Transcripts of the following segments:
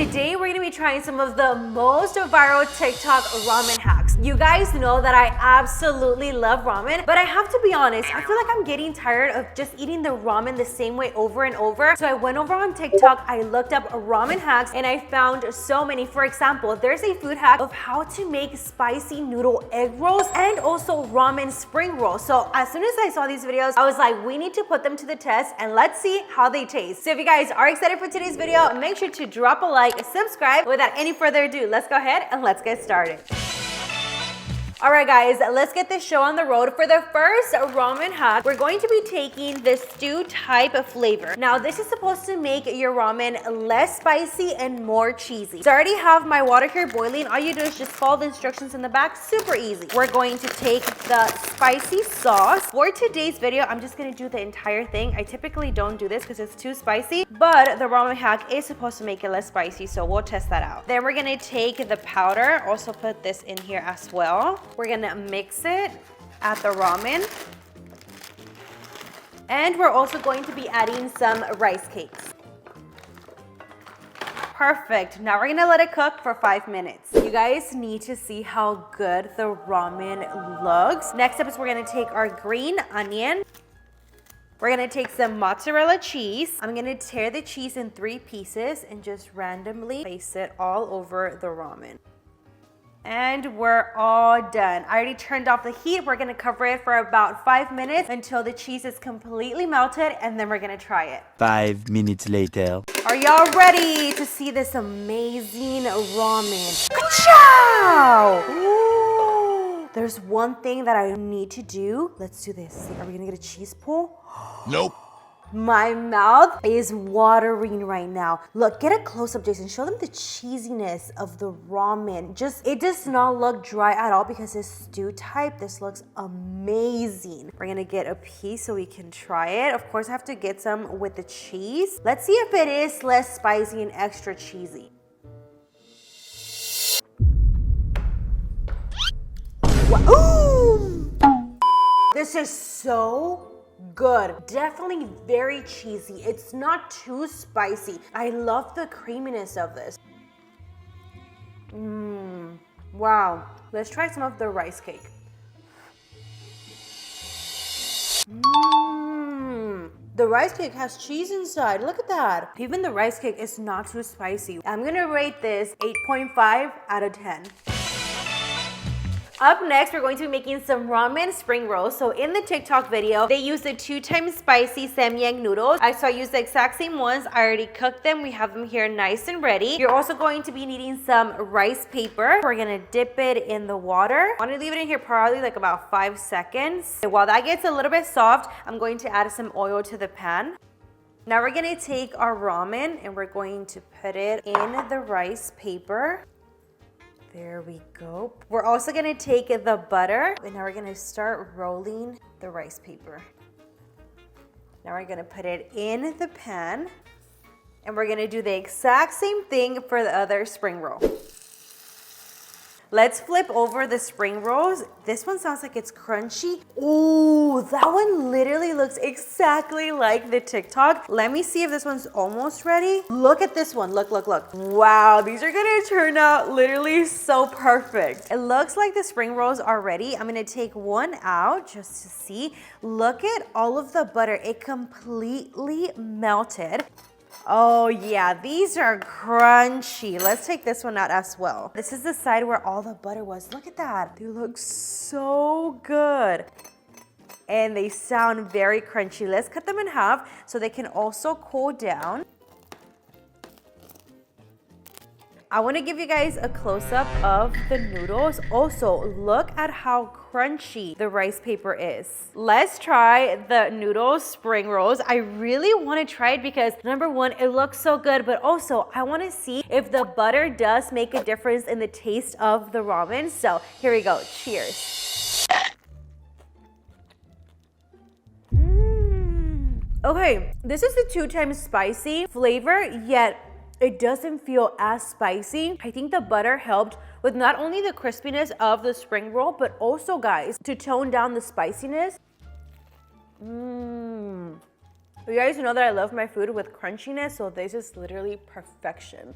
Today we're gonna be trying some of the most viral TikTok ramen hacks. You guys know that I absolutely love ramen, but I have to be honest, I feel like I'm getting tired of just eating the ramen the same way over and over. So I went over on TikTok, I looked up ramen hacks, and I found so many. For example, there's a food hack of how to make spicy noodle egg rolls and also ramen spring rolls. So as soon as I saw these videos, I was like, we need to put them to the test and let's see how they taste. So if you guys are excited for today's video, make sure to drop a like, subscribe. Without any further ado, let's go ahead and let's get started. All right, guys, let's get this show on the road. For the first ramen hack, we're going to be taking the stew type of flavor. Now, this is supposed to make your ramen less spicy and more cheesy. So I already have my water here boiling. All you do is just follow the instructions in the back. Super easy. We're going to take the spicy sauce. For today's video, I'm just gonna do the entire thing. I typically don't do this because it's too spicy, but the ramen hack is supposed to make it less spicy, so we'll test that out. Then we're gonna take the powder, also put this in here as well. We're gonna mix it at the ramen. And we're also going to be adding some rice cakes. Perfect. Now we're gonna let it cook for 5 minutes. You guys need to see how good the ramen looks. Next up is we're gonna take our green onion. We're gonna take some mozzarella cheese. I'm gonna tear the cheese in 3 pieces and just randomly place it all over the ramen. And we're all done. I already turned off the heat. We're gonna cover it for about 5 minutes until the cheese is completely melted, and then we're gonna try it. 5 minutes later. Are y'all ready to see this amazing ramen? Ka-chow! Ooh. There's one thing that I need to do. Let's do this. Are we gonna get a cheese pull? Nope. My mouth is watering right now. Look, get a close-up, Jason. Show them the cheesiness of the ramen. It does not look dry at all because it's stew type. This looks amazing. We're gonna get a piece so we can try it. Of course, I have to get some with the cheese. Let's see if it is less spicy and extra cheesy. Ooh! This is so good. Definitely very cheesy. It's not too spicy. I love the creaminess of this. Wow. Let's try some of the rice cake. The rice cake has cheese inside. Look at that. Even the rice cake is not too spicy. I'm gonna rate this 8.5 out of 10. Up next, we're going to be making some ramen spring rolls. So in the TikTok video, they use the 2 times spicy samyang noodles. So I used the exact same ones. I already cooked them. We have them here nice and ready. You're also going to be needing some rice paper. We're gonna dip it in the water. I wanna leave it in here probably like about 5 seconds. While that gets a little bit soft, I'm going to add some oil to the pan. Now we're gonna take our ramen and we're going to put it in the rice paper. There we go. We're also gonna take the butter and now we're gonna start rolling the rice paper. Now we're gonna put it in the pan and we're gonna do the exact same thing for the other spring roll. Let's flip over the spring rolls. This one sounds like it's crunchy. Ooh, that one literally looks exactly like the TikTok. Let me see if this one's almost ready. Look at this one, look, look, look. Wow, these are gonna turn out literally so perfect. It looks like the spring rolls are ready. I'm gonna take one out just to see. Look at all of the butter, it completely melted. Oh yeah, these are crunchy. Let's take this one out as well. This is the side where all the butter was. Look at that. They look so good. And they sound very crunchy. Let's cut them in half so they can also cool down. I want to give you guys a close-up of the noodles. Also, look at how crunchy the rice paper is. Let's try the noodles spring rolls. I really want to try it because number one, it looks so good, but also I want to see if the butter does make a difference in the taste of the ramen. So here we go. Cheers. Okay, this is the 2 times spicy flavor, yet it doesn't feel as spicy. I think the butter helped with not only the crispiness of the spring roll, but also, guys, to tone down the spiciness. You guys know that I love my food with crunchiness, so this is literally perfection.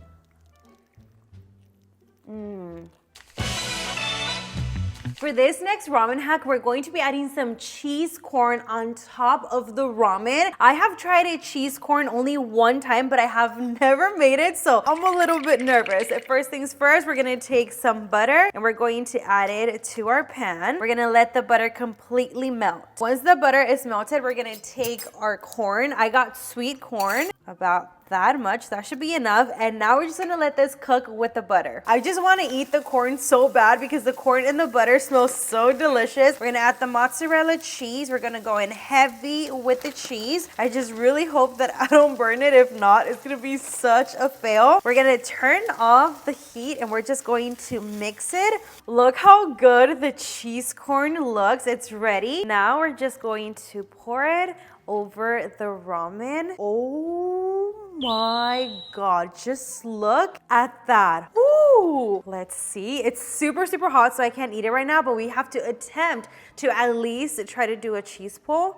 For this next ramen hack, we're going to be adding some cheese corn on top of the ramen. I have tried a cheese corn only one time, but I have never made it, so I'm a little bit nervous. First things first, we're gonna take some butter and we're going to add it to our pan. We're gonna let the butter completely melt. Once the butter is melted, we're gonna take our corn. I got sweet corn, about that much. That should be enough. And now we're just gonna let this cook with the butter. I just wanna eat the corn so bad because the corn and the butter smells so delicious. We're gonna add the mozzarella cheese. We're gonna go in heavy with the cheese. I just really hope that I don't burn it. If not, it's gonna be such a fail. We're gonna turn off the heat and we're just going to mix it. Look how good the cheese corn looks. It's ready. Now we're just going to pour it over the ramen. Oh my God, just look at that. Ooh, let's see. It's super, super hot, so I can't eat it right now, but we have to attempt to at least try to do a cheese pull.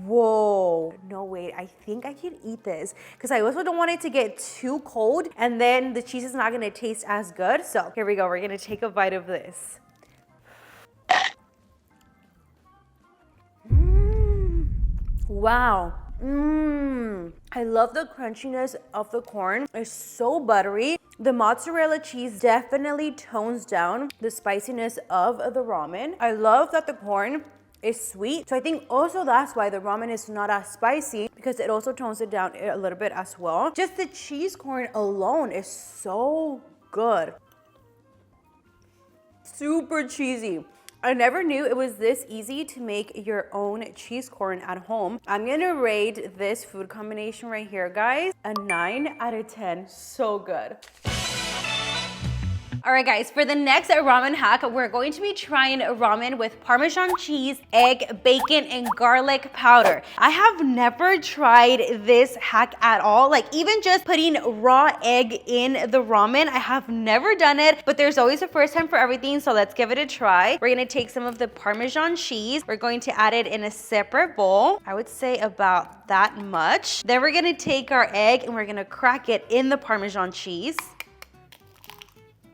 Whoa, no wait, I think I can eat this because I also don't want it to get too cold and then the cheese is not gonna taste as good. So here we go, we're gonna take a bite of this. Wow. I love the crunchiness of the corn. It's so buttery. The mozzarella cheese definitely tones down the spiciness of the ramen. I love that the corn is sweet. So I think also that's why the ramen is not as spicy, because it also tones it down a little bit as well. Just the cheese corn alone is so good. Super cheesy. I never knew it was this easy to make your own cheese corn at home. I'm gonna rate this food combination right here, guys, a 9 out of 10. So good. All right, guys, for the next ramen hack, we're going to be trying ramen with Parmesan cheese, egg, bacon, and garlic powder. I have never tried this hack at all. Like even just putting raw egg in the ramen, I have never done it, but there's always a first time for everything, so let's give it a try. We're gonna take some of the Parmesan cheese. We're going to add it in a separate bowl. I would say about that much. Then we're gonna take our egg and we're gonna crack it in the Parmesan cheese.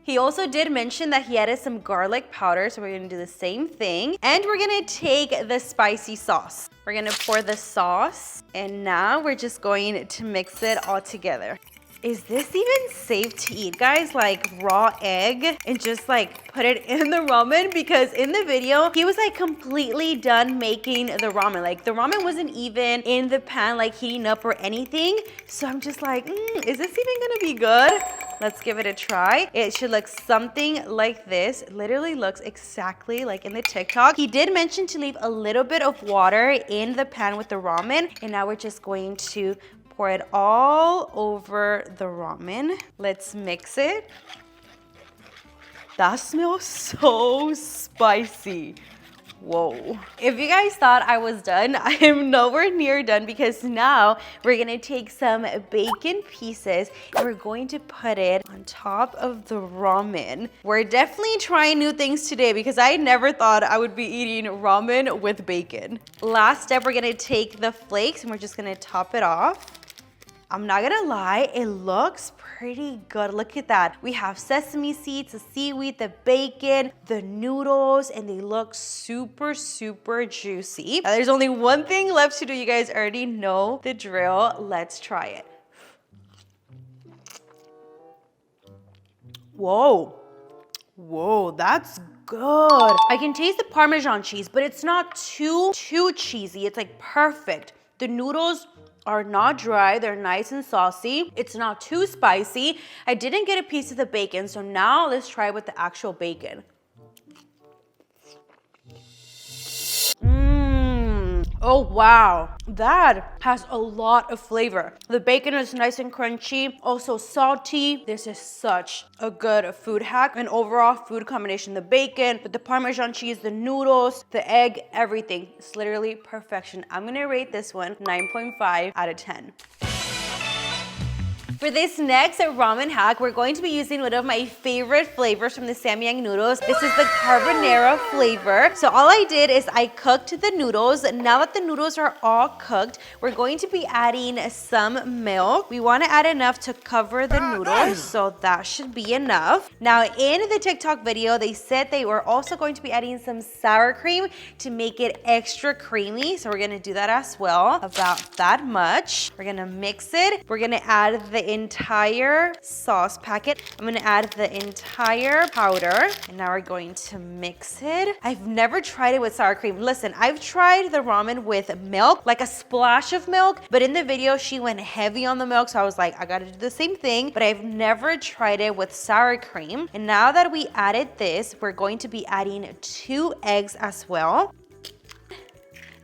He also did mention that he added some garlic powder, so we're gonna do the same thing. And we're gonna take the spicy sauce. We're gonna pour the sauce, and now we're just going to mix it all together. Is this even safe to eat, guys? Like raw egg and just like put it in the ramen? Because in the video, he was like completely done making the ramen. Like the ramen wasn't even in the pan like heating up or anything. So I'm just like, is this even gonna be good? Let's give it a try. It should look something like this. It literally looks exactly like in the TikTok. He did mention to leave a little bit of water in the pan with the ramen. And now we're just going to pour it all over the ramen. Let's mix it. That smells so spicy. Whoa. If you guys thought I was done, I am nowhere near done, because now we're gonna take some bacon pieces and we're going to put it on top of the ramen. We're definitely trying new things today because I never thought I would be eating ramen with bacon. Last step, we're gonna take the flakes and we're just gonna top it off. I'm not gonna lie, it looks pretty good. Look at that. We have sesame seeds, the seaweed, the bacon, the noodles, and they look super, super juicy. Now, there's only one thing left to do. You guys already know the drill. Let's try it. Whoa. Whoa, that's good. I can taste the Parmesan cheese, but it's not too cheesy. It's like perfect. The noodles are not dry, they're nice and saucy. It's not too spicy. I didn't get a piece of the bacon, so now let's try with the actual bacon. Oh wow, that has a lot of flavor. The bacon is nice and crunchy, also salty. This is such a good food hack, an overall food combination. The bacon, with the Parmesan cheese, the noodles, the egg, everything. It's literally perfection. I'm gonna rate this one 9.5 out of 10. For For this next ramen hack, we're going to be using one of my favorite flavors from the Samyang noodles. This is the carbonara flavor. So all I did is I cooked the noodles. Now that the noodles are all cooked, we're going to be adding some milk. We want to add enough to cover the noodles, so that should be enough. Now in the TikTok video, they said they were also going to be adding some sour cream to make it extra creamy. So we're gonna do that as well, about that much. We're gonna mix it. We're gonna add the entire sauce packet. I'm gonna add the entire powder, and now we're going to mix it. I've never tried it with sour cream. Listen, I've tried the ramen with milk, like a splash of milk, but in the video, she went heavy on the milk, so I was like, I gotta do the same thing, but I've never tried it with sour cream. And now that we added this, we're going to be adding 2 eggs as well.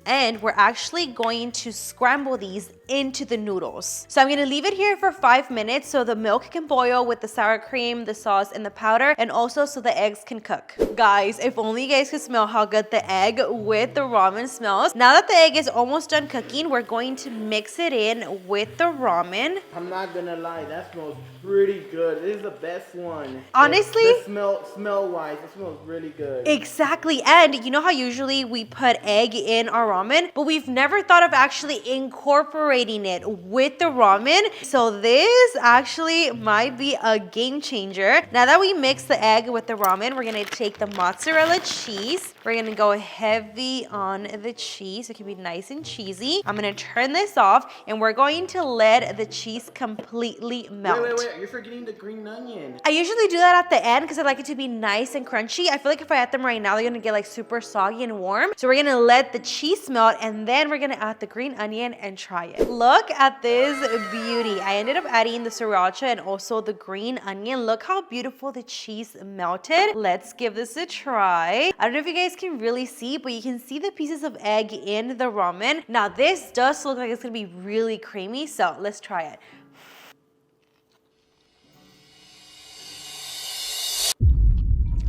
And we're actually going to scramble these into the noodles. So I'm gonna leave it here for 5 minutes so the milk can boil with the sour cream, the sauce, and the powder, and also so the eggs can cook. Guys, if only you guys could smell how good the egg with the ramen smells. Now that the egg is almost done cooking, we're going to mix it in with the ramen. I'm not gonna lie, that smells pretty good. This is the best one. Honestly? The smell-wise, it smells really good. Exactly, and you know how usually we put egg in our ramen, but we've never thought of actually incorporating it with the ramen. So this actually might be a game changer. Now that we mix the egg with the ramen, we're gonna take the mozzarella cheese. We're gonna go heavy on the cheese. It can be nice and cheesy. I'm gonna turn this off, and we're going to let the cheese completely melt. Wait, you're forgetting the green onion. I usually do that at the end because I like it to be nice and crunchy. I feel like if I add them right now, they're gonna get like super soggy and warm. So we're gonna let the cheese melt, and then we're gonna add the green onion and try it. Look at this beauty. I ended up adding the sriracha and also the green onion. Look how beautiful the cheese melted. Let's give this a try. I don't know if you guys can really see, but you can see the pieces of egg in the ramen. Now this does look like it's gonna be really creamy, so let's try it.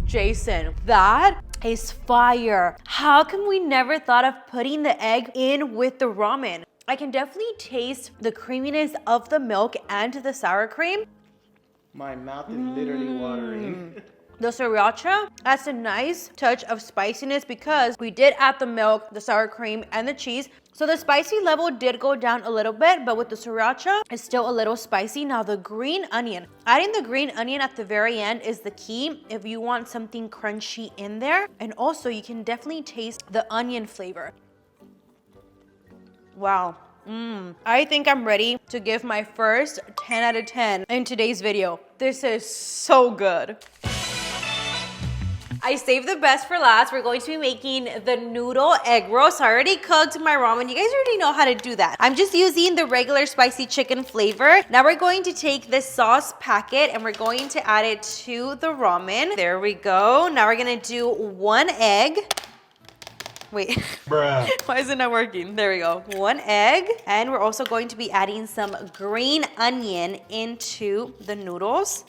Jason, that is fire. How come we never thought of putting the egg in with the ramen? I can definitely taste the creaminess of the milk and the sour cream. My mouth is literally watering. The sriracha adds a nice touch of spiciness because we did add the milk, the sour cream, and the cheese. So the spicy level did go down a little bit, but with the sriracha, it's still a little spicy. Now the green onion. Adding the green onion at the very end is the key if you want something crunchy in there. And also you can definitely taste the onion flavor. Wow. I think I'm ready to give my first 10 out of 10 in today's video. This is so good. I saved the best for last. We're going to be making the noodle egg roast. I already cooked my ramen. You guys already know how to do that. I'm just using the regular spicy chicken flavor. Now we're going to take this sauce packet and we're going to add it to the ramen. There we go. Now we're gonna do 1 egg. Wait, Bruh. Why is it not working? There we go. 1 egg. And we're also going to be adding some green onion into the noodles.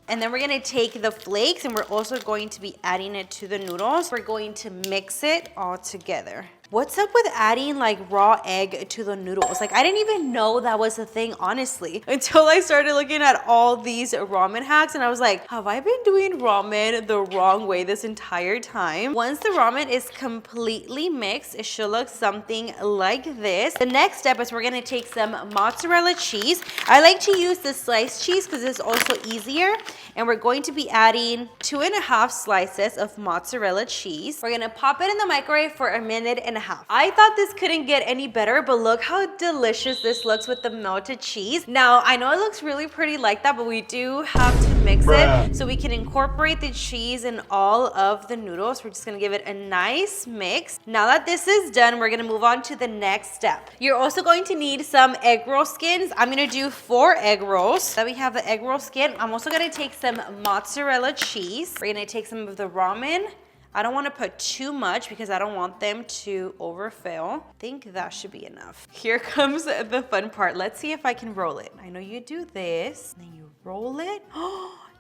And then we're gonna take the flakes and we're also going to be adding it to the noodles. We're going to mix it all together. What's up with adding like raw egg to the noodles? Like I didn't even know that was a thing, honestly, until I started looking at all these ramen hacks and I was like, have I been doing ramen the wrong way this entire time? Once the ramen is completely mixed, it should look something like this. The next step is we're gonna take some mozzarella cheese. I like to use the sliced cheese because it's also easier. And we're going to be adding 2.5 slices of mozzarella cheese. We're gonna pop it in the microwave for 1.5 minutes. I thought this couldn't get any better, but look how delicious this looks with the melted cheese. Now, I know it looks really pretty like that, but we do have to mix it so we can incorporate the cheese in all of the noodles. We're just gonna give it a nice mix. Now that this is done, we're gonna move on to the next step. You're also going to need some egg roll skins. I'm gonna do 4 egg rolls. So that we have the egg roll skin. I'm also gonna take some mozzarella cheese. We're gonna take some of the ramen. I don't want to put too much because I don't want them to overfill. I think that should be enough. Here comes the fun part. Let's see if I can roll it. I know you do this, and then you roll it,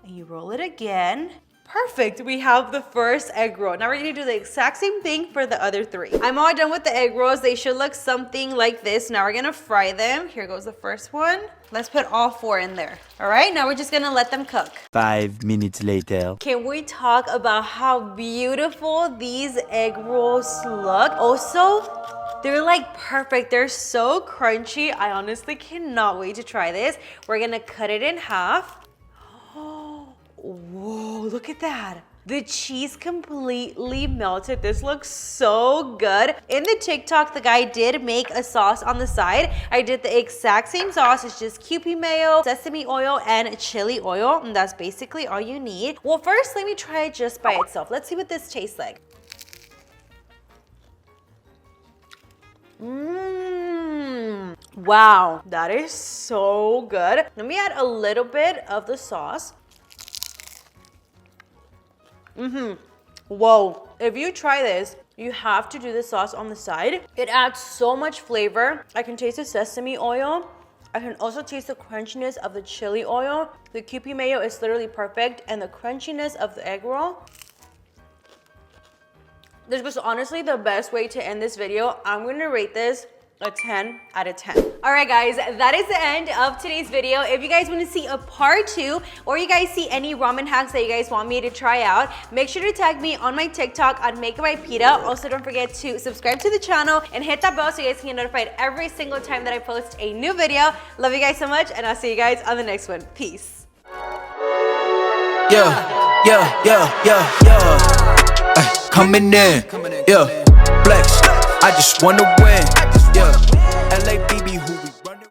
and you roll it again. Perfect. We have the first egg roll. Now we're gonna do the exact same thing for the other 3. I'm all done with the egg rolls. They should look something like this. Now we're gonna fry them. Here goes the first one. Let's put all 4 in there. All right, now we're just gonna let them cook. 5 minutes later. Can we talk about how beautiful these egg rolls look? Also, they're like perfect. They're so crunchy. I honestly cannot wait to try this. We're gonna cut it in half. Whoa, look at that. The cheese completely melted. This looks so good. In the TikTok, the guy did make a sauce on the side. I did the exact same sauce. It's just Kewpie mayo, sesame oil, and chili oil. And that's basically all you need. Well, first, let me try it just by itself. Let's see what this tastes like. Wow, that is so good. Let me add a little bit of the sauce. Whoa, if you try this, you have to do the sauce on the side. It adds so much flavor. I can taste the sesame oil. I can also taste the crunchiness of the chili oil. The Kewpie mayo is literally perfect, and the crunchiness of the egg roll. This was honestly the best way to end this video. I'm gonna rate this a 10 out of 10. All right, guys, that is the end of today's video. If you guys want to see a part 2, or you guys see any ramen hacks that you guys want me to try out, make sure to tag me on my TikTok on Makeupbypita. Also, don't forget to subscribe to the channel and hit that bell so you guys can get notified every single time that I post a new video. Love you guys so much, and I'll see you guys on the next one. Peace. Coming in, yeah, flex. I just wanna win.